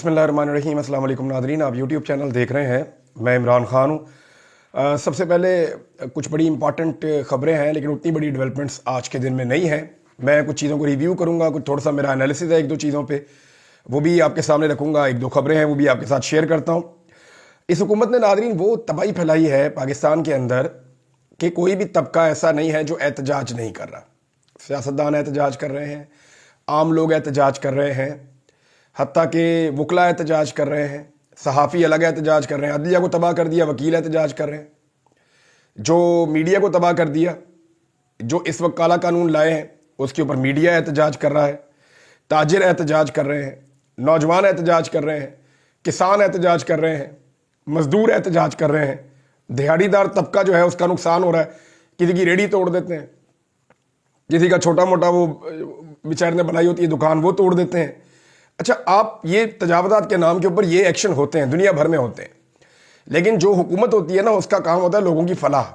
बिस्मिल्लाहिर्रहमानिर्रहीम। अस्सलाम वालेकुम नादरीन, आप यूट्यूब चैनल देख रहे हैं। मैं इमरान ख़ान हूँ। सबसे पहले कुछ बड़ी इंपॉर्टेंट ख़बरें हैं, लेकिन उतनी बड़ी डेवलपमेंट्स आज के दिन में नहीं है। मैं कुछ चीज़ों को रिव्यू करूँगा, कुछ थोड़ा सा मेरा एनालिसिस है एक दो चीज़ों पे, वो भी आपके सामने रखूँगा। एक दो ख़बरें हैं वो भी आपके साथ शेयर करता हूँ। इस हुकूमत ने नादरीन वो तबाही फैलाई है पाकिस्तान के अंदर कि कोई भी तबका ऐसा नहीं है जो एहतजाज नहीं कर रहा। सियासतदान एहतजाज कर रहे हैं, आम लोग एहतजाज कर रहे हैं, हत्ता के वकला एहतजाज कर रहे हैं, सहाफ़ी अलग एहतजाज कर रहे हैं। अदलिया को तबाह कर दिया, वकील एहतजाज कर रहे हैं। जो मीडिया को तबाह कर दिया, जो इस वक्त काला कानून लाए हैं, उसके ऊपर मीडिया एहतजाज कर रहा है। ताजिर एहतजाज कर रहे हैं, नौजवान एहतजाज कर रहे हैं, किसान एहतजाज कर रहे हैं, मजदूर एहतजाज कर रहे हैं। दिहाड़ीदार तबका जो है उसका नुकसान हो रहा है। किसी की रेडी तोड़ देते हैं, किसी का छोटा मोटा वो बेचारे ने बनाई होती है दुकान, वो तोड़ देते हैं। अच्छा, आप ये तजावज़ात के नाम के ऊपर ये एक्शन होते हैं, दुनिया भर में होते हैं, लेकिन जो हुकूमत होती है ना, उसका काम होता है लोगों की फलाह।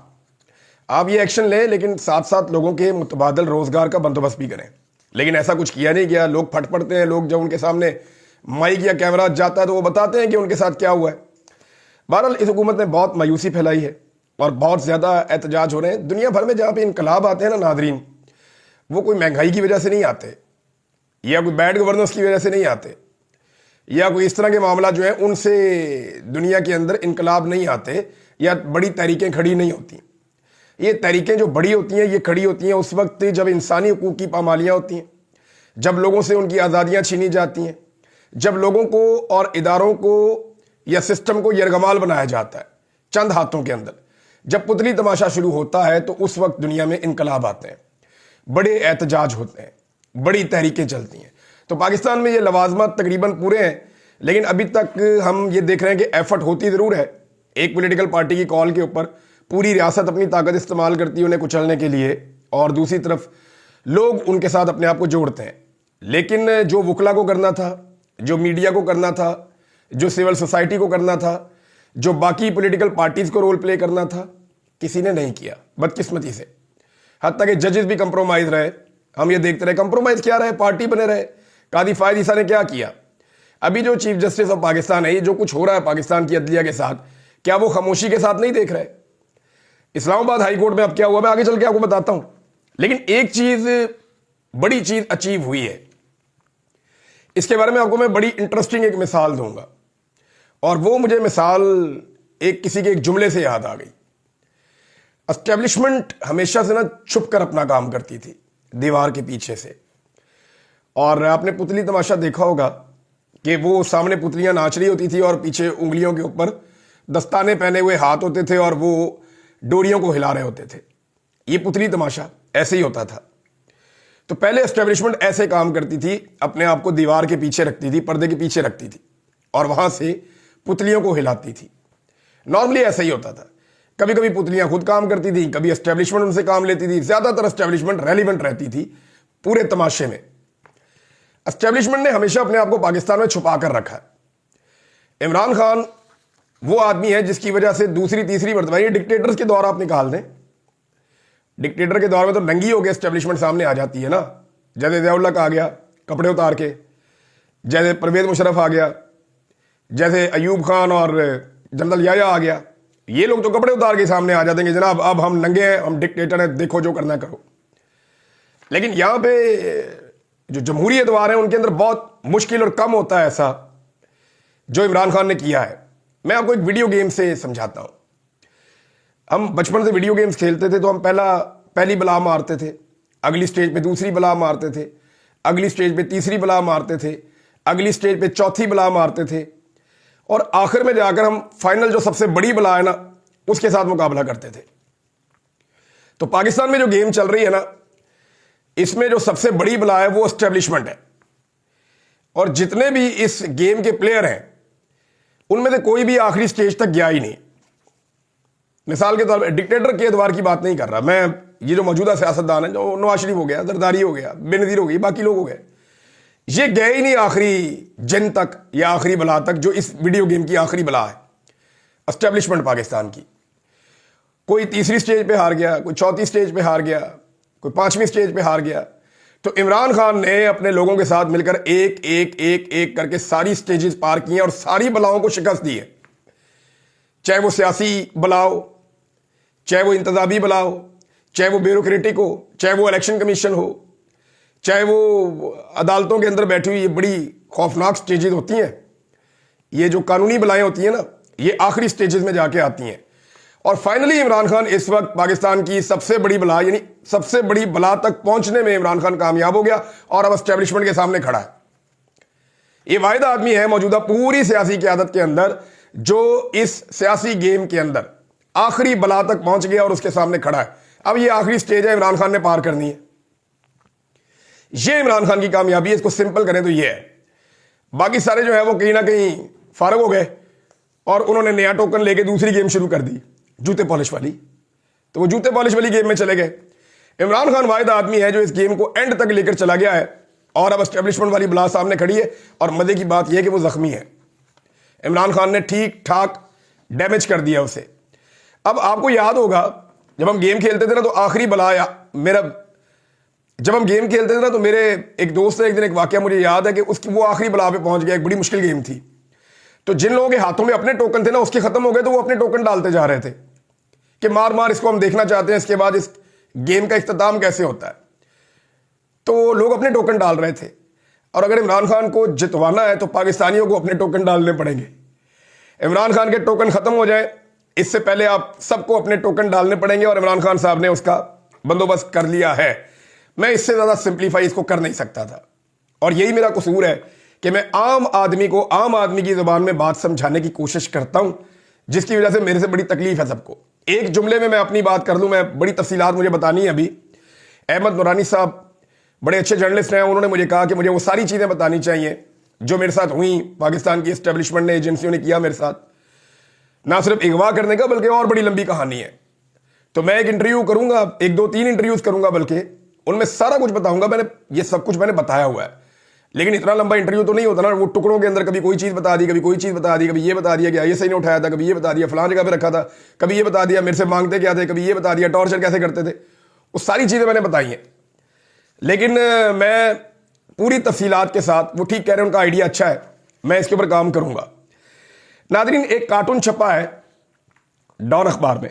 आप ये एक्शन लें, लेकिन साथ साथ लोगों के मुतबादल रोज़गार का बंदोबस्त भी करें। लेकिन ऐसा कुछ किया नहीं गया। लोग फट पड़ते हैं, लोग जब उनके सामने माइक या कैमरा जाता है तो वो बताते हैं कि उनके साथ क्या हुआ है। बहरहाल इस हुकूमत ने बहुत मायूसी फैलाई है और बहुत ज़्यादा एहतजाज हो रहे हैं दुनिया भर में। जहाँ पे इनकलाब आते हैं ना नादरीन, वो कोई महंगाई की वजह से नहीं आते, या कोई बैड गवर्नेंस की वजह से नहीं आते, या कोई इस तरह के मामला जो है उनसे दुनिया के अंदर इनकलाब नहीं आते, या बड़ी तहरीकें खड़ी नहीं होती। ये तहरीकें जो बड़ी होती हैं, ये खड़ी होती हैं उस वक्त जब इंसानी हुकूक की पामालियाँ होती हैं, जब लोगों से उनकी आज़ादियाँ छीनी जाती हैं, जब लोगों को और इदारों को या सिस्टम को यरगमाल बनाया जाता है चंद हाथों के अंदर। जब पुतली तमाशा शुरू होता है तो उस वक्त दुनिया में इनकलाब आते हैं, बड़े एहतजाज होते हैं, बड़ी तहरीकें चलती हैं। तो पाकिस्तान में ये लवाजमात तकरीबन पूरे हैं, लेकिन अभी तक हम ये देख रहे हैं कि एफर्ट होती ज़रूर है। एक पॉलिटिकल पार्टी की कॉल के ऊपर पूरी रियासत अपनी ताकत इस्तेमाल करती है उन्हें कुचलने के लिए, और दूसरी तरफ लोग उनके साथ अपने आप को जोड़ते हैं। लेकिन जो वकला को करना था, जो मीडिया को करना था, जो सिविल सोसाइटी को करना था, जो बाकी पॉलिटिकल पार्टीज़ को रोल प्ले करना था, किसी ने नहीं किया बदकिस्मती से। हत्ता कि जजेस भी कंप्रोमाइज़ रहे। हम ये देखते रहे, कंप्रोमाइज़ क्या रहे, पार्टी बने रहे। कादी फायद ईसा ने क्या किया? अभी जो चीफ जस्टिस ऑफ पाकिस्तान है, ये जो कुछ हो रहा है पाकिस्तान की अदलिया के साथ, क्या वो खामोशी के साथ नहीं देख रहे? इस्लामाबाद हाई कोर्ट में अब क्या हुआ मैं आगे चल के आपको बताता हूं। लेकिन एक चीज, बड़ी चीज अचीव हुई है, इसके बारे में आपको मैं बड़ी इंटरेस्टिंग एक मिसाल दूंगा, और वो मुझे मिसाल एक किसी के एक जुमले से याद आ गई। एस्टेब्लिशमेंट हमेशा से ना छुप कर अपना काम करती थी दीवार के पीछे से, और आपने पुतली तमाशा देखा होगा कि वो सामने पुतलियां नाच रही होती थी और पीछे उंगलियों के ऊपर दस्ताने पहने हुए हाथ होते थे और वो डोरियों को हिला रहे होते थे। ये पुतली तमाशा ऐसे ही होता था। तो पहले एस्टेब्लिशमेंट ऐसे काम करती थी, अपने आप को दीवार के पीछे रखती थी, पर्दे के पीछे रखती थी, और वहां से पुतलियों को हिलाती थी। नॉर्मली ऐसा ही होता था। कभी कभी पुतलियां खुद काम करती थी, कभी एस्टेब्लिशमेंट उनसे काम लेती थी। ज्यादातर एस्टेब्लिशमेंट रेलिवेंट रहती थी पूरे तमाशे में। एस्टेब्लिशमेंट ने हमेशा अपने आप को पाकिस्तान में छुपा कर रखा है। इमरान खान वो आदमी है जिसकी वजह से दूसरी तीसरी मरतबा, ये डिक्टेटर्स के दौर आप निकाल दें, डिक्टेटर के दौर में तो नंगी होकर एस्टेब्लिशमेंट सामने आ जाती है ना। जैसे ज़ियाउल आ गया कपड़े उतार के, जैसे परवेज मुशर्रफ आ गया, जैसे अयूब खान और जनरल याया आ गया। ये लोग तो कपड़े उतार के सामने आ जाते हैं, जनाब अब हम नंगे हैं, हम डिक्टेटर हैं, देखो जो करना करो। लेकिन यहां पे जो जमहूरी एतवार है उनके अंदर बहुत मुश्किल और कम होता है ऐसा जो इमरान खान ने किया है। मैं आपको एक वीडियो गेम से समझाता हूं। हम बचपन से वीडियो गेम्स खेलते थे तो हम पहली बला मारते थे, अगली स्टेज पे दूसरी बला मारते थे, अगली स्टेज पे तीसरी बला मारते थे, अगली स्टेज पे चौथी बला मारते थे, और आखिर में जाकर हम फाइनल जो सबसे बड़ी बला है ना उसके साथ मुकाबला करते थे। तो पाकिस्तान में जो गेम चल रही है ना, इसमें जो सबसे बड़ी बला है वो एस्टेब्लिशमेंट है, और जितने भी इस गेम के प्लेयर हैं उनमें से कोई भी आखिरी स्टेज तक गया ही नहीं। मिसाल के तौर पर डिक्टेटर के एतवार की बात नहीं कर रहा मैं, ये जो मौजूदा सियासतदान है, जो नवाज शरीफ हो गया, जरदारी हो गया, बेनजीर हो गई, बाकी लोग हो गए, ये गए ही नहीं आखिरी जिन तक या आखिरी बला तक जो इस वीडियो गेम की आखिरी बला है एस्टेब्लिशमेंट पाकिस्तान की। कोई तीसरी स्टेज पे हार गया, कोई चौथी स्टेज पे हार गया, कोई पांचवी स्टेज पे हार गया। तो इमरान खान ने अपने लोगों के साथ मिलकर एक एक एक एक करके सारी स्टेजेस पार की हैं और सारी बलाओं को शिकस्त दी है, चाहे वो सियासी बलाओ, चाहे वो इंतजामी बलाओ, चाहे वो ब्यूरोक्रेटिक हो, चाहे वो इलेक्शन कमीशन हो, चाहे वो अदालतों के अंदर बैठी हुई ये बड़ी खौफनाक स्टेजेस होती हैं। ये जो कानूनी बलाएं होती हैं ना, ये आखिरी स्टेजेस में जाके आती हैं। और फाइनली इमरान खान इस वक्त पाकिस्तान की सबसे बड़ी बला, यानी सबसे बड़ी बला तक पहुंचने में इमरान खान कामयाब हो गया और अब एस्टेब्लिशमेंट के सामने खड़ा है। ये वाहिद आदमी है मौजूदा पूरी सियासी क़यादत के अंदर जो इस सियासी गेम के अंदर आखिरी बला तक पहुंच गया और उसके सामने खड़ा है। अब ये आखिरी स्टेज है, इमरान खान ने पार करनी है। ये इमरान खान की कामयाबी है। इसको सिंपल करें तो ये है। बाकी सारे जो है वो कहीं ना कहीं फारग हो गए और उन्होंने नया टोकन लेके दूसरी गेम शुरू कर दी, जूते पॉलिश वाली। तो वो जूते पॉलिश वाली गेम में चले गए। इमरान खान वाहिद आदमी है जो इस गेम को एंड तक लेकर चला गया है और अब एस्टेब्लिशमेंट वाली बला सामने खड़ी है। और मजे की बात यह है कि वो जख्मी है। इमरान खान ने ठीक ठाक डैमेज कर दिया उसे। अब आपको याद होगा जब हम गेम खेलते थे ना, तो आखिरी बला जब हम गेम खेलते थे ना, तो मेरे एक दोस्त ने एक दिन एक वाकया मुझे याद है कि उसकी वो आखिरी बला पे पहुंच गया। एक बड़ी मुश्किल गेम थी, तो जिन लोगों के हाथों में अपने टोकन थे ना, उसके खत्म हो गए, तो वो अपने टोकन डालते जा रहे थे कि मार मार इसको हम देखना चाहते हैं, इसके बाद इस गेम का इख्तिताम कैसे होता है। तो लोग अपने टोकन डाल रहे थे। और अगर इमरान खान को जितवाना है तो पाकिस्तानियों को अपने टोकन डालने पड़ेंगे। इमरान खान के टोकन खत्म हो जाए इससे पहले आप सबको अपने टोकन डालने पड़ेंगे और इमरान खान साहब ने उसका बंदोबस्त कर लिया है। मैं इससे ज्यादा सिंप्लीफाई इसको कर नहीं सकता था और यही मेरा कसूर है कि मैं आम आदमी को आम आदमी की जुबान में बात समझाने की कोशिश करता हूं, जिसकी वजह से मेरे से बड़ी तकलीफ है सबको। एक जुमले में मैं अपनी बात कर लूं, मैं बड़ी तफसीलात मुझे बतानी है अभी। अहमद नूरानी साहब बड़े अच्छे जर्नलिस्ट हैं, उन्होंने मुझे कहा कि मुझे वो सारी चीजें बतानी चाहिए जो मेरे साथ हुई, पाकिस्तान की एस्टेब्लिशमेंट ने, एजेंसियों ने किया मेरे साथ, ना सिर्फ अगवा करने का बल्कि और बड़ी लंबी कहानी है। तो मैं एक इंटरव्यू करूंगा, एक दो तीन इंटरव्यूज करूंगा, बल्कि उनमें सारा कुछ बताऊंगा। मैंने ये सब कुछ मैंने बताया हुआ है, लेकिन इतना लंबा इंटरव्यू तो नहीं होता ना। वो टुकड़ों के अंदर कभी कोई चीज बता दी, कभी कोई चीज बता दी, कभी ये बता दिया कि ये सही नहीं उठाया था, कभी ये बता दिया फलां जगह पे रखा था, कभी ये बता दिया मेरे से मांगते क्या थे, कभी ये बता दिया टॉर्चर कैसे करते थे। वो सारी चीजें मैंने बताई हैं, लेकिन मैं पूरी तफसीलात के साथ, वो ठीक कह रहे हैं, उनका आइडिया अच्छा है, मैं इसके ऊपर काम करूंगा। नादरीन, एक कार्टून छपा है डॉन अखबार में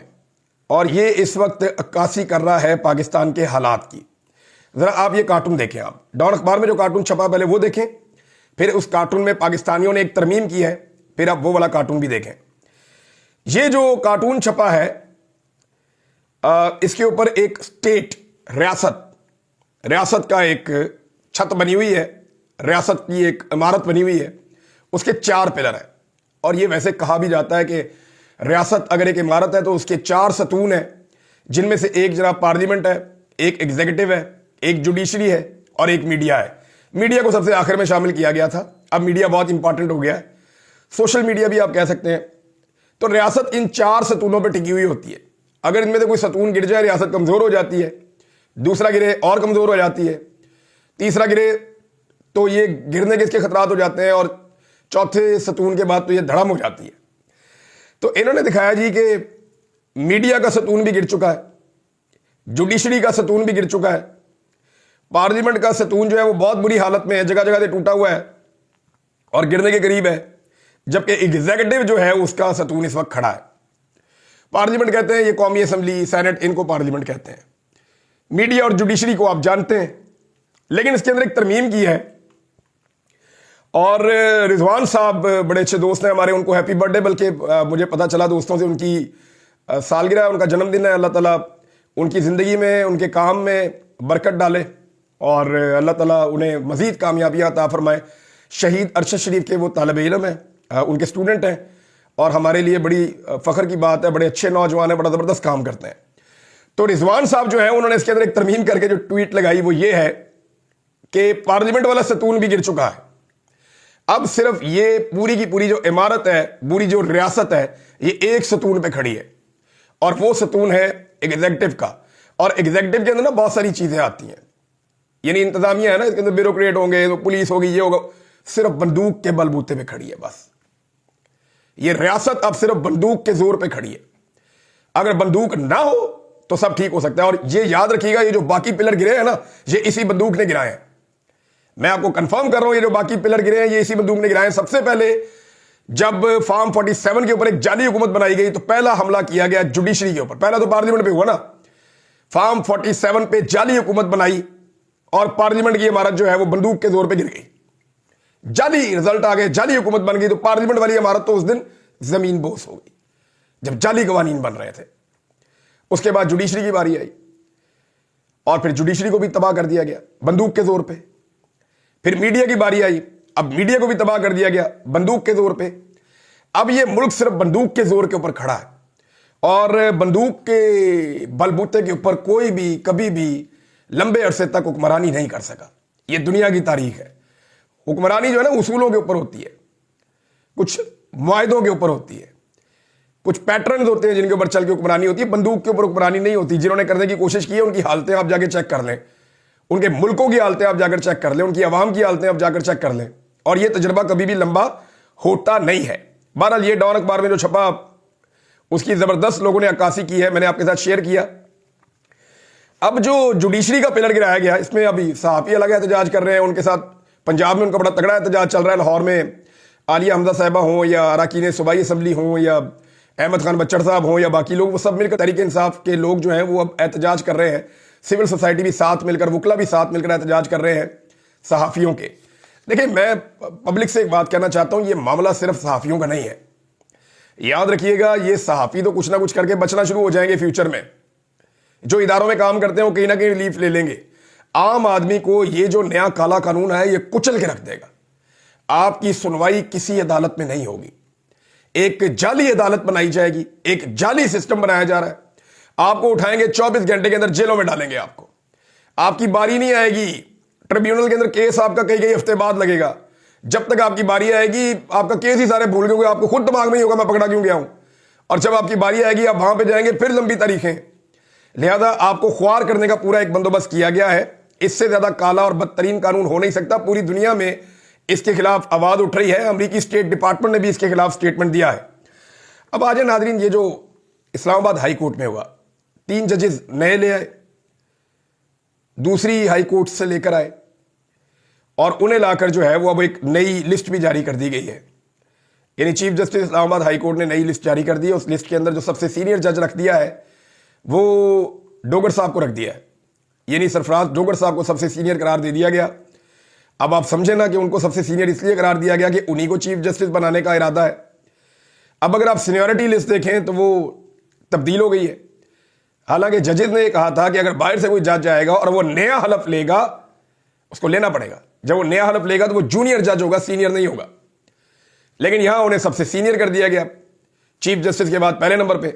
और ये इस वक्त अक्कासी कर रहा है पाकिस्तान के हालात की। जरा आप ये कार्टून देखें। आप डॉन अखबार में जो कार्टून छपा पहले वो देखें, फिर उस कार्टून में पाकिस्तानियों ने एक तरमीम की है, फिर आप वो वाला कार्टून भी देखें। ये जो कार्टून छपा है इसके ऊपर एक स्टेट, रियासत का एक छत बनी हुई है, रियासत की एक इमारत बनी हुई है, उसके 4 पिलर हैं। और ये वैसे कहा भी जाता है कि रियासत अगर एक इमारत है तो उसके 4 सतून हैं, जिनमें से एक जनाब पार्लियामेंट है, एक एग्जीक्यूटिव है, एक जुडिशरी है और एक मीडिया है। मीडिया को सबसे आखिर में शामिल किया गया था, अब मीडिया बहुत इंपॉर्टेंट हो गया है, सोशल मीडिया भी आप कह सकते हैं। तो रियासत इन 4 सतूनों पर टिकी हुई होती है। अगर इनमें से कोई सतून गिर जाए, रियासत कमजोर हो जाती है, दूसरा गिरे और कमजोर हो जाती है, तीसरा गिरे तो ये गिरने के इसके खतरात हो जाते हैं, और चौथे सतून के बाद तो ये धड़म हो जाती है। तो इन्होंने दिखाया जी कि मीडिया का सतून भी गिर चुका है, जुडिशरी का सतून भी गिर चुका है, पार्लियामेंट का सतून जो है वो बहुत बुरी हालत में है, जगह जगह से टूटा हुआ है और गिरने के करीब है, जबकि एग्जीक्यूटिव जो है उसका सतून इस वक्त खड़ा है। पार्लियामेंट कहते हैं ये कौमी असम्बली, सेनेट, इनको पार्लियामेंट कहते हैं। मीडिया और जुडिशरी को आप जानते हैं, लेकिन इसके अंदर एक तरमीम की है। और रिजवान साहब बड़े अच्छे दोस्त हैं हमारे, उनको हैप्पी बर्थडे, बल्कि मुझे पता चला दोस्तों से उनकी सालगिरह, उनका जन्मदिन है। अल्लाह ताला उनकी ज़िंदगी में, उनके काम में बरकत डाले और अल्लाह ताला उन्हें मज़ीद कामयाबियाँ अता फरमाए। शहीद अरशद शरीफ के वो तालिब इल्म हैं, उनके स्टूडेंट हैं और हमारे लिए बड़ी फ़ख्र की बात है, बड़े अच्छे नौजवान हैं, बड़ा ज़बरदस्त काम करते हैं। तो रिजवान साहब जो है उन्होंने इसके अंदर एक तरमीम करके जो ट्वीट लगाई वो ये है कि पार्लियामेंट वाला सतून भी गिर चुका है, अब सिर्फ ये पूरी की पूरी जो इमारत है, पूरी जो रियासत है, ये एक सतून पे खड़ी है और वो सतून है एग्जीक्यूटिव का। और एग्जीक्यूटिव के अंदर ना बहुत सारी चीजें आती हैं, यानी इंतजामिया है ना, इसके अंदर ब्यूरोक्रेट होंगे, तो पुलिस होगी, ये होगा, सिर्फ बंदूक के बलबूते पे खड़ी है बस। ये रियासत अब सिर्फ बंदूक के जोर पे खड़ी है। अगर बंदूक ना हो تو سب ٹھیک ہو سکتا ہے. اور یہ یاد رکھیے گا یہ جو باقی پلر گرے ہیں نا یہ اسی بندوق نے گرائے ہیں. میں آپ کو کنفرم کر رہا ہوں یہ جو باقی پلر گرے ہیں یہ اسی بندوق نے گرائے ہیں. سب سے پہلے جب فارم 47 کے اوپر ایک جعلی حکومت بنائی گئی تو پہلا حملہ کیا گیا جوڈیشری کے اوپر. پہلا تو پارلیمنٹ پہ ہوا نا. فارم 47 پہ جعلی حکومت بنائی اور پارلیمنٹ کی عمارت جو ہے وہ بندوق کے زور پہ گر گئی. جعلی رزلٹ آ گئے, جعلی حکومت بن گئی تو پارلیمنٹ والی عمارت تو اس دن زمین بوس ہو گئی جب جعلی قوانین بن رہے تھے. اس کے بعد جوڈیشری کی باری آئی اور پھر جوڈیشری کو بھی تباہ کر دیا گیا بندوق کے زور پہ. پھر میڈیا کی باری آئی, اب میڈیا کو بھی تباہ کر دیا گیا بندوق کے زور پہ. اب یہ ملک صرف بندوق کے زور کے اوپر کھڑا ہے اور بندوق کے بل بوتے کے اوپر کوئی بھی کبھی بھی لمبے عرصے تک حکمرانی نہیں کر سکا. یہ دنیا کی تاریخ ہے. حکمرانی جو ہے نا اصولوں کے اوپر ہوتی ہے, کچھ معاہدوں کے اوپر ہوتی ہے, کچھ پیٹرنز ہوتے ہیں جن کے اوپر چل کے حکمرانی ہوتی ہے. بندوق کے اوپر حکمرانی نہیں ہوتی. جنہوں نے کرنے کی کوشش کی ہے ان کی حالتیں آپ جا کے چیک کر لیں, ان کے ملکوں کی حالتیں آپ جا کر چیک کر لیں, ان کی عوام کی حالتیں آپ جا کر چیک کر لیں, اور یہ تجربہ کبھی بھی لمبا ہوتا نہیں ہے. بہرحال یہ ڈان اخبار میں جو چھپا اس کی زبردست لوگوں نے عکاسی کی ہے, میں نے آپ کے ساتھ شیئر کیا. اب جو جوڈیشری کا پلر گرایا گیا اس میں ابھی صحافی الگ احتجاج کر رہے ہیں, ان کے ساتھ پنجاب میں ان کا بڑا تگڑا احتجاج چل رہا ہے. لاہور میں عالیہ حمزہ صاحبہ ہوں یا اراکین صوبائی اسمبلی ہوں یا احمد خان بچڑ صاحب ہوں یا باقی لوگ, وہ سب مل کر تحریک انصاف کے لوگ جو ہیں وہ اب احتجاج کر رہے ہیں. سول سوسائٹی بھی ساتھ مل کر, وکلا بھی ساتھ مل کر احتجاج کر رہے ہیں صحافیوں کے. دیکھیں میں پبلک سے ایک بات کہنا چاہتا ہوں, یہ معاملہ صرف صحافیوں کا نہیں ہے. یاد رکھیے گا یہ صحافی تو کچھ نہ کچھ کر کے بچنا شروع ہو جائیں گے فیوچر میں. جو اداروں میں کام کرتے ہیں وہ کہیں نہ کہیں ریلیف لے لیں گے. عام آدمی کو یہ جو نیا کالا قانون ہے یہ کچل کے رکھ دے گا. آپ کی سنوائی کسی عدالت میں نہیں ہوگی. ایک جعلی عدالت بنائی جائے گی, ایک جعلی سسٹم بنایا جا رہا ہے. آپ کو اٹھائیں گے 24 گھنٹے کے اندر جیلوں میں ڈالیں گے. آپ کی باری نہیں آئے گی ٹریبیونل کے اندر, کیس آپ کا کئی ہفتے بعد لگے گا. جب تک آپ کی باری آئے گی آپ کا کیس ہی سارے بھول گئے, آپ کو خود دماغ میں ہی ہوگا میں پکڑا کیوں گیا ہوں. اور جب آپ کی باری آئے گی آپ وہاں پہ جائیں گے پھر لمبی تاریخیں. لہذا آپ کو خوار کرنے کا پورا ایک بندوبست کیا گیا ہے. اس سے زیادہ کالا اور بدترین قانون ہو نہیں سکتا. پوری دنیا میں اس کے خلاف آواز اٹھ رہی ہے. امریکی اسٹیٹ ڈپارٹمنٹ نے بھی اس کے خلاف سٹیٹمنٹ دیا ہے. اب آج ناظرین یہ جو اسلام آباد ہائی کورٹ میں ہوا, 3 ججز نئے لے آئے, دوسری ہائی کورٹ سے لے کر آئے اور انہیں لا کر جو ہے وہ اب ایک نئی لسٹ بھی جاری کر دی گئی ہے. یعنی چیف جسٹس اسلام آباد ہائی کورٹ نے نئی لسٹ جاری کر دی ہے. اس لسٹ کے اندر جو سب سے سینئر جج رکھ دیا ہے وہ ڈوگر صاحب کو رکھ دیا ہے. یعنی سرفراز ڈوگر صاحب کو سب سے سینئر قرار دے دیا گیا. اب آپ سمجھیں نا کہ ان کو سب سے سینئر اس لیے قرار دیا گیا کہ انہی کو چیف جسٹس بنانے کا ارادہ ہے. اب اگر آپ سینیورٹی لسٹ دیکھیں تو وہ تبدیل ہو گئی ہے. حالانکہ ججز نے کہا تھا کہ اگر باہر سے کوئی جج آئے گا اور وہ نیا حلف لے گا, اس کو لینا پڑے گا. جب وہ نیا حلف لے گا تو وہ جونیئر جج ہوگا, سینئر نہیں ہوگا. لیکن یہاں انہیں سب سے سینئر کر دیا گیا چیف جسٹس کے بعد پہلے نمبر پہ.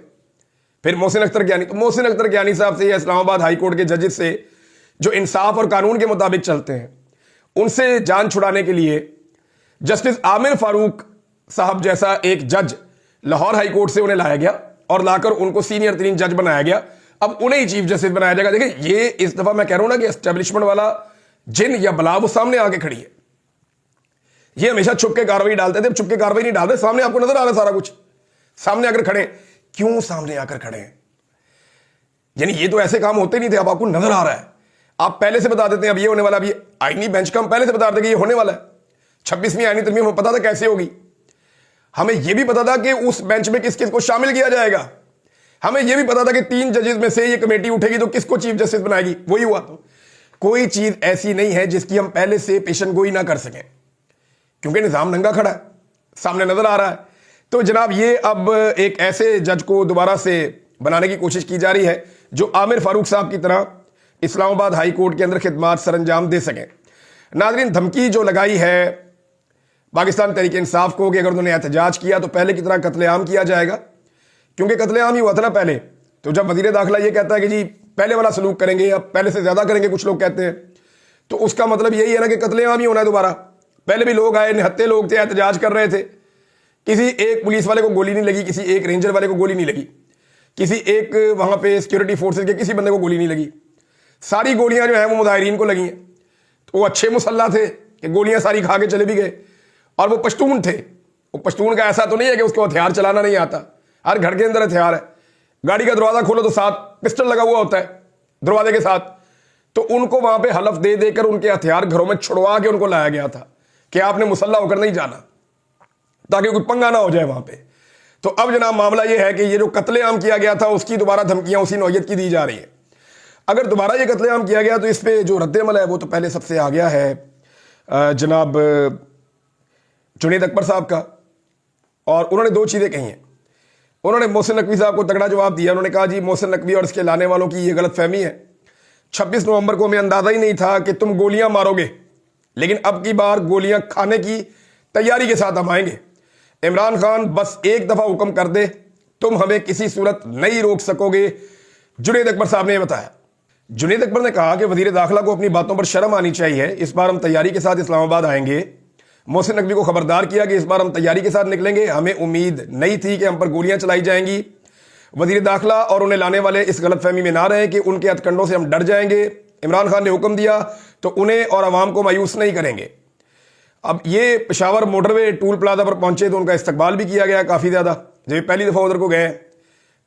پھر محسن اختر گیانی. تو محسن اختر گیانی صاحب سے یا اسلام آباد ہائی کورٹ کے ججز سے جو انصاف اور قانون کے مطابق چلتے ہیں ان سے جان چھڑانے کے لیے جسٹس عامر فاروق صاحب جیسا ایک جج لاہور ہائی کورٹ سے انہیں لایا گیا اور لا کر ان کو سینئر ترین جج بنایا گیا. اب انہیں چیف جسٹس بنایا جائے گا. دیکھیں یہ اس دفعہ میں کہہ رہا ہوں نا کہ اسٹیبلشمنٹ والا جن یا بلا وہ سامنے آ کے کھڑی ہے. یہ ہمیشہ چھپ کے کاروائی ڈالتے تھے, چھپ کے کاروائی نہیں ڈالتے. سامنے آپ کو نظر آ رہا ہے سارا کچھ, سامنے آ کر کھڑے. کیوں سامنے آ کر کھڑے ہیں؟ یعنی یہ تو ایسے کام ہوتے نہیں تھے. اب آپ کو نظر آ رہا ہے, آپ پہلے سے بتا دیتے ہیں اب یہ ہونے والا. اب یہ آئینی بینچ کا ہم پہلے سے بتا دیتے کہ یہ ہونے والا ہے. 26ویں آئینی ترمیم ہمیں پتا تھا کیسے ہوگی. ہمیں یہ بھی پتا تھا کہ اس بینچ میں کس کس کو شامل کیا جائے گا. ہمیں یہ بھی پتا تھا کہ 3 ججز میں سے یہ کمیٹی اٹھے گی تو کس کو چیف جسٹس بنائے گی. وہی ہوا. تو کوئی چیز ایسی نہیں ہے جس کی ہم پہلے سے پیشن گوئی نہ کر سکیں, کیونکہ نظام ننگا کھڑا ہے, سامنے نظر آ رہا ہے. تو جناب یہ اب ایک ایسے جج کو دوبارہ سے بنانے کی کوشش کی جا رہی ہے جو عامر فاروق صاحب کی طرح اسلام آباد ہائی کورٹ کے اندر خدمات سر انجام دے سکیں. ناظرین دھمکی جو لگائی ہے پاکستان تحریک انصاف کو کہ اگر انہوں نے احتجاج کیا تو پہلے کی طرح قتل عام کیا جائے گا, کیونکہ قتل عام ہی ہوا تھا نا پہلے. تو جب وزیر داخلہ یہ کہتا ہے کہ جی پہلے والا سلوک کریں گے یا پہلے سے زیادہ کریں گے, کچھ لوگ کہتے ہیں, تو اس کا مطلب یہی ہے نا کہ قتل عام ہی ہونا ہے دوبارہ. پہلے بھی لوگ آئے, نہتے لوگ تھے, احتجاج کر رہے تھے, کسی ایک پولیس والے کو گولی نہیں لگی, کسی ایک رینجر والے کو گولی نہیں لگی, کسی ایک وہاں پہ سیکورٹی فورسز کے کسی بندے کو گولی نہیں لگی. ساری گولیاں جو ہیں وہ مظاہرین کو لگی ہیں. تو وہ اچھے مسلح تھے کہ گولیاں ساری کھا کے چلے بھی گئے, اور وہ پشتون تھے. وہ پشتون کا ایسا تو نہیں ہے کہ اس کو ہتھیار چلانا نہیں آتا, ہر گھر کے اندر ہتھیار ہے. गाड़ी का दरवाजा खोलो तो साथ पिस्टल लगा हुआ होता है दरवाजे के साथ। तो उनको वहां पे हलफ दे देकर उनके हथियार घरों में छुड़वा के उनको लाया गया था कि आपने मुसल्ला होकर नहीं जाना, ताकि कोई पंगा ना हो जाए वहां पे। तो अब जनाब मामला यह है कि ये जो कत्लेआम किया गया था उसकी दोबारा धमकियां उसी नौयत की दी जा रही है। अगर दोबारा ये कत्लेआम किया गया तो इस पे जो रद्द-ए-अमल है वो तो पहले सबसे आ गया है जनाब जुनैद अकबर साहब का, और उन्होंने दो चीज़ें कही हैं। उन्होंने मोहसिन नकवी साहब को तगड़ा जवाब दिया। उन्होंने कहा जी मोहसिन नकवी और इसके लाने वालों की ये गलत फहमी है, 26 नवंबर को हमें अंदाज़ा ही नहीं था कि तुम गोलियां मारोगे, लेकिन अब की बार गोलियां खाने की तैयारी के साथ हम आएंगे। इमरान खान बस एक दफ़ा हुक्म कर दे, तुम हमें किसी सूरत नहीं रोक सकोगे, जुनैद अकबर साहब ने बताया। जुनैद अकबर ने कहा कि वज़ीर दाखिला को अपनी बातों पर शर्म आनी चाहिए, इस बार हम तैयारी के साथ इस्लामाबाद आएंगे। मोहसिन नकवी को खबरदार किया कि इस बार हम तैयारी के साथ निकलेंगे, हमें उम्मीद नहीं थी कि हम पर गोलियां चलाई जाएंगी। वज़ीर दाखिला और उन्हें लाने वाले इस गलतफहमी में ना रहे कि उनके हथकंडों से हम डर जाएंगे। इमरान खान ने हुक्म दिया तो उन्हें और आवाम को मायूस नहीं करेंगे। अब ये पेशावर मोटरवे टूल प्लाजा पर पहुंचे तो उनका इस्तकबाल भी किया गया काफ़ी ज़्यादा, जब पहली दफ़ा उधर को गए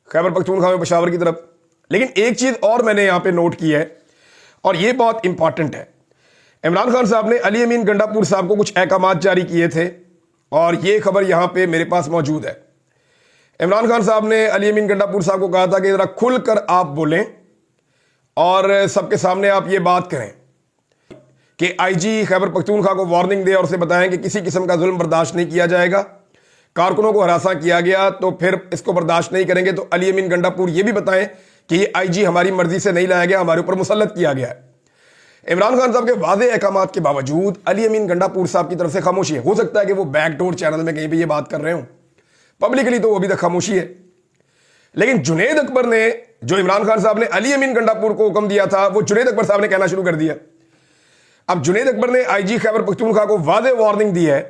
खैबर पख्तूनख्वा में पेशावर की तरफ। लेकिन एक चीज़ और मैंने यहाँ पे नोट की है और ये बहुत इंपॉर्टेंट है। इमरान खान साहब ने अली अमीन गंडापुर साहब को कुछ अहकामात जारी किए थे और ये खबर यहाँ पे मेरे पास मौजूद है। इमरान खान साहब ने अली अमीन गंडापुर साहब को कहा था कि ज़रा खुल कर आप बोलें और सबके सामने आप ये बात करें कि आईजी खैबर पख्तूनख्वा को वार्निंग दे और उसे बताएं कि किसी किस्म का जुल्म बर्दाश्त नहीं किया जाएगा। कारकुनों को हरासा किया गया तो फिर इसको बर्दाश्त नहीं करेंगे। तो अली अमीन गंडापुर ये भी बताएं कि ये आईजी हमारी मर्जी से नहीं लाया गया, हमारे ऊपर मुसल्लत किया गया है। इमरान खान साहब के वादे अहकामात के बावजूद अली अमीन गंडापुर साहब की तरफ से खामोशी है। हो सकता है कि वो बैकडोर चैनल में कहीं पर ये बात कर रहे हो, पब्लिकली तो वो अभी तक खामोशी है। लेकिन जुनैद अकबर ने, जो इमरान खान साहब ने अली अमीन गंडापुर को हुक्म दिया था, वो जुनैद अकबर साहब ने कहना शुरू कर दिया। अब जुनैद अकबर ने आईजी खैबर पख्तूनख्वा को वादे वार्निंग दी है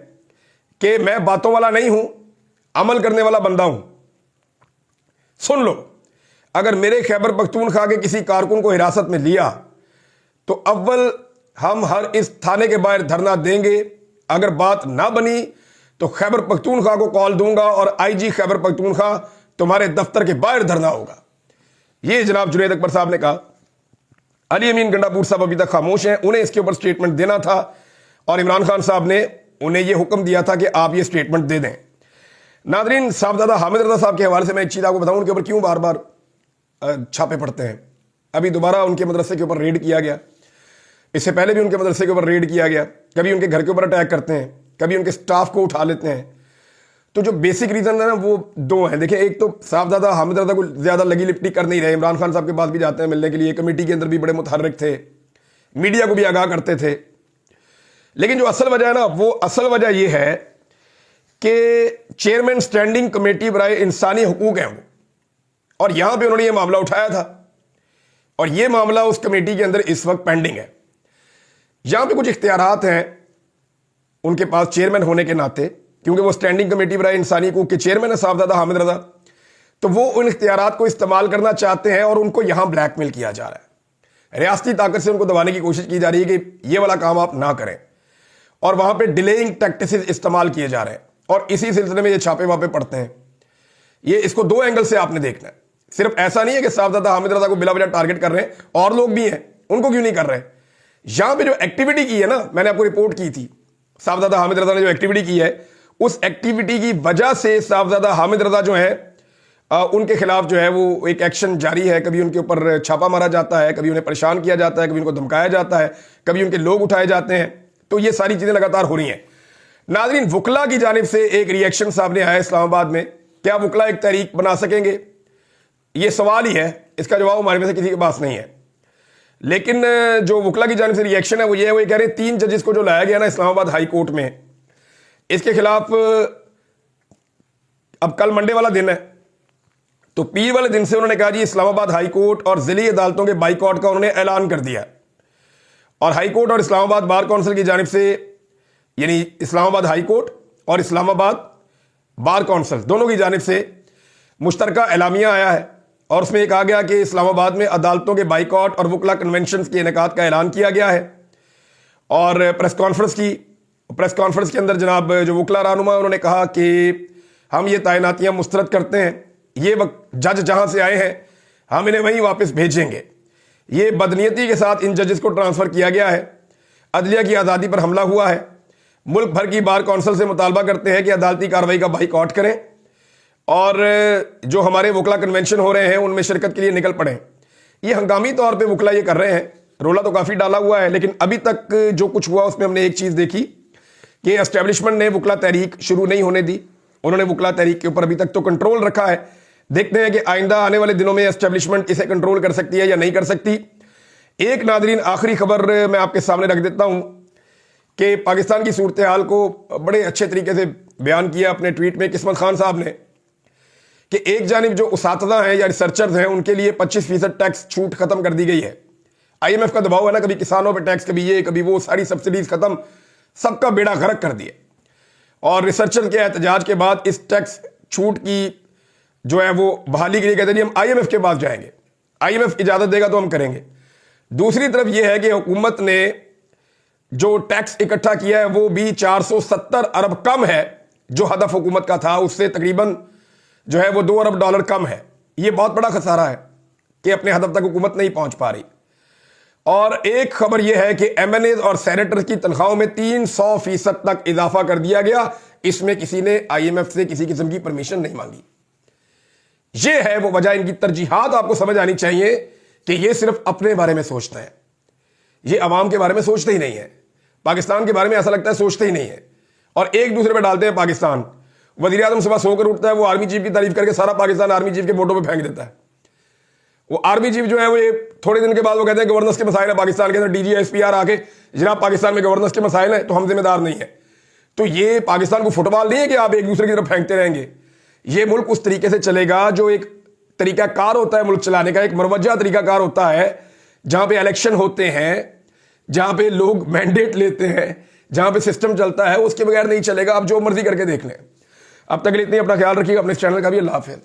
कि मैं बातों वाला नहीं हूं, अमल करने वाला बंदा हूं। सुन लो, अगर मेरे खैबर पख्तूनख्वा के किसी कारकुन को हिरासत में लिया तो अव्वल हम हर इस थाने के बाहर धरना देंगे, अगर बात ना बनी तो खैबर पख्तूनख्वा को कॉल दूंगा और आईजी खैबर पख्तूनख्वा तुम्हारे दफ्तर के बाहर धरना होगा। ये जनाब जुनैद अकबर साहब ने कहा। अली अमीन गंडापुर साहब अभी तक खामोश हैं, उन्हें इसके ऊपर स्टेटमेंट देना था और इमरान खान साहब ने उन्हें यह हुक्म दिया था कि आप ये स्टेटमेंट दे दें। नादरीन, साहबजादा हामिद रजा साहब के हवाले से मैं एक चीज़ आपको बताऊं, उनके ऊपर क्यों बार बार छापे पड़ते हैं। अभी दोबारा उनके मदरसे के ऊपर रेड किया गया, इससे पहले भी उनके मदरसे के ऊपर रेड किया गया। कभी उनके घर के ऊपर अटैक करते हैं, कभी उनके स्टाफ को उठा लेते हैं। तो जो बेसिक रीज़न है ना वो दो हैं। देखिए, एक तो साहबजादा हामिद रजा को ज़्यादा लगी लिपटी कर नहीं रहे, इमरान खान साहब के पास भी जाते हैं मिलने के लिए, कमेटी के अंदर भी बड़े मुतहर्रिक थे, मीडिया को भी आगाह करते थे। लेकिन जो असल वजह है ना, वो असल वजह ये है कि चेयरमैन स्टैंडिंग कमेटी बराए इंसानी हुकूक हैं वो, और यहां पे उन्होंने ये मामला उठाया था और ये मामला उस कमेटी के अंदर इस वक्त पेंडिंग है। यहां पे कुछ इख्तियारात हैं उनके पास चेयरमैन होने के नाते, क्योंकि वो स्टैंडिंग कमेटी बराए इंसानी हुकूक के चेयरमैन है साहबजादा हामिद रजा, तो वो उन इख्तियारात को इस्तेमाल करना चाहते हैं और उनको यहां ब्लैकमेल किया जा रहा है। रियासती ताकत से उनको दबाने की कोशिश की जा रही है कि ये वाला काम आप ना करें, और वहां पे डिलेइंग टैक्टिक्स इस्तेमाल किए जा रहे हैं और इसी सिलसिले में ये छापे वापे पड़ते हैं। ये इसको दो एंगल से आपने देखना है। सिर्फ ऐसा नहीं है कि साहबजादा हामिद रजा को बिला वजह टारगेट कर रहे हैं, और लोग भी हैं, उनको क्यों नहीं कर रहे। यहां पे जो एक्टिविटी की है ना, मैंने आपको रिपोर्ट की थी, साहबजादा हामिद रजा ने जो एक्टिविटी की है, उस एक्टिविटी की वजह से साहबजादा हामिद रजा जो है उनके खिलाफ जो है वो एक एक्शन जारी है। कभी उनके ऊपर छापा मारा जाता है, कभी उन्हें परेशान किया जाता है, कभी उनको धमकाया जाता है, कभी उनके लोग उठाए जाते हैं। तो ये सारी चीजें लगातार हो रही हैं। नाज़रीन, वकला की जानिब से एक रिएक्शन सामने आया इस्लामाबाद में। क्या वकला एक तहरीक बना सकेंगे? ये सवाल ही है, इसका जवाब हमारे में से किसी के पास नहीं है। लेकिन जो वकला की जानिब से रिएक्शन है वो ये है, वो ये कह रहे हैं 3 जजेस को जो लाया गया ना इस्लामाबाद हाई कोर्ट में, इसके खिलाफ अब कल मंडे वाला दिन है, तो पीर वाले दिन से उन्होंने कहा जी इस्लामाबाद हाई कोर्ट और जिली अदालतों के बाइकआउट का उन्होंने ऐलान कर दिया। और हाई कोर्ट और इस्लामाबाद बार काउंसिल की जानिब से, यानी इस्लामाबाद हाई कोर्ट और इस्लामाबाद बार काउंसिल दोनों की जानिब से मुश्तरका एलामिया आया है और उसमें ये कहा गया कि इस्लामाबाद में अदालतों के बाइकआउट और वकला कन्वेंशन के इनेकाद का ऐलान किया गया है। और प्रेस कॉन्फ्रेंस के अंदर जनाब जो वकला रहनुमा उन्होंने कहा कि हम ये तैनातियाँ मुस्तरद करते हैं یہ جج جہاں سے آئے ہیں ہم انہیں وہیں واپس بھیجیں گے. یہ بدنیتی کے ساتھ ان ججز کو ٹرانسفر کیا گیا ہے. عدلیہ کی آزادی پر حملہ ہوا ہے. ملک بھر کی بار کونسل سے مطالبہ کرتے ہیں کہ عدالتی کارروائی کا بائیکاٹ آؤٹ کریں اور جو ہمارے وکلا کنونشن ہو رہے ہیں ان میں شرکت کے لیے نکل پڑیں. یہ ہنگامی طور پہ وکلا یہ کر رہے ہیں. رولا تو کافی ڈالا ہوا ہے لیکن ابھی تک جو کچھ ہوا اس میں ہم نے ایک چیز دیکھی کہ اسٹیبلشمنٹ نے وکلا تحریک شروع نہیں ہونے دی. انہوں نے وکلا تحریک کے اوپر ابھی تک تو کنٹرول رکھا ہے. دیکھتے ہیں کہ آئندہ آنے والے دنوں میں اسٹیبلشمنٹ اسے کنٹرول کر سکتی ہے یا نہیں کر سکتی. ایک ناظرین آخری خبر میں آپ کے سامنے رکھ دیتا ہوں کہ پاکستان کی صورتحال کو بڑے اچھے طریقے سے بیان کیا اپنے ٹویٹ میں قسمت خان صاحب نے کہ ایک جانب جو اساتذہ ہیں یا ریسرچرز ہیں ان کے لیے 25% ٹیکس چھوٹ ختم کر دی گئی ہے. آئی ایم ایف کا دباؤ ہے نا, کبھی کسانوں پہ ٹیکس, کبھی یہ کبھی وہ, ساری سبسڈیز ختم, سب کا بیڑا غرق کر دیا. اور ریسرچر کے احتجاج کے بعد اس ٹیکس چھوٹ کی جو ہے وہ بحالی کے لیے کہتے ہیں ہم آئی ایم ایف کے پاس جائیں گے, آئی ایم ایف اجازت دے گا تو ہم کریں گے. دوسری طرف یہ ہے کہ حکومت نے جو ٹیکس اکٹھا کیا ہے وہ بھی 470 ارب کم ہے جو ہدف حکومت کا تھا, اس سے تقریباً جو ہے وہ $2 ارب کم ہے. یہ بہت بڑا خسارہ ہے کہ اپنے ہدف تک حکومت نہیں پہنچ پا رہی. اور ایک خبر یہ ہے کہ ایم این ایز اور سینیٹر کی تنخواہوں میں 300% تک اضافہ کر دیا گیا. اس میں کسی نے آئی ایم ایف سے کسی قسم کی پرمیشن نہیں مانگی. یہ ہے وہ وجہ. ان کی ترجیحات آپ کو سمجھ آنی چاہیے کہ یہ صرف اپنے بارے میں سوچتا ہے, یہ عوام کے بارے میں سوچتے ہی نہیں ہے, پاکستان کے بارے میں ایسا لگتا ہے سوچتے ہی نہیں ہے, اور ایک دوسرے پہ ڈالتے ہیں پاکستان. وزیر اعظم صبح سو کر اٹھتا ہے, وہ آرمی چیف کی تعریف کر کے سارا پاکستان آرمی چیف کے موٹو پہ پھینک دیتا ہے. وہ آرمی چیف جو ہے وہ تھوڑے دن کے بعد وہ کہتے ہیں گورننس کے مسائل ہیں پاکستان کے اندر, D G S P R آ کے جناب پاکستان میں گورننس کے مسائل ہیں تو ہم ذمہ دار نہیں ہیں. تو یہ پاکستان کو فٹ بال نہیں ہے کہ آپ ایک دوسرے کی طرف پھینکتے رہیں گے. یہ ملک اس طریقے سے چلے گا جو ایک طریقہ کار ہوتا ہے ملک چلانے کا, ایک مروجہ طریقہ کار ہوتا ہے, جہاں پہ الیکشن ہوتے ہیں, جہاں پہ لوگ مینڈیٹ لیتے ہیں, جہاں پہ سسٹم چلتا ہے. اس کے بغیر نہیں چلے گا. آپ جو مرضی کر کے دیکھ لیں. اب تک اتنی اپنا خیال رکھیے گا, اپنے چینل کا بھی. اللہ حافظ.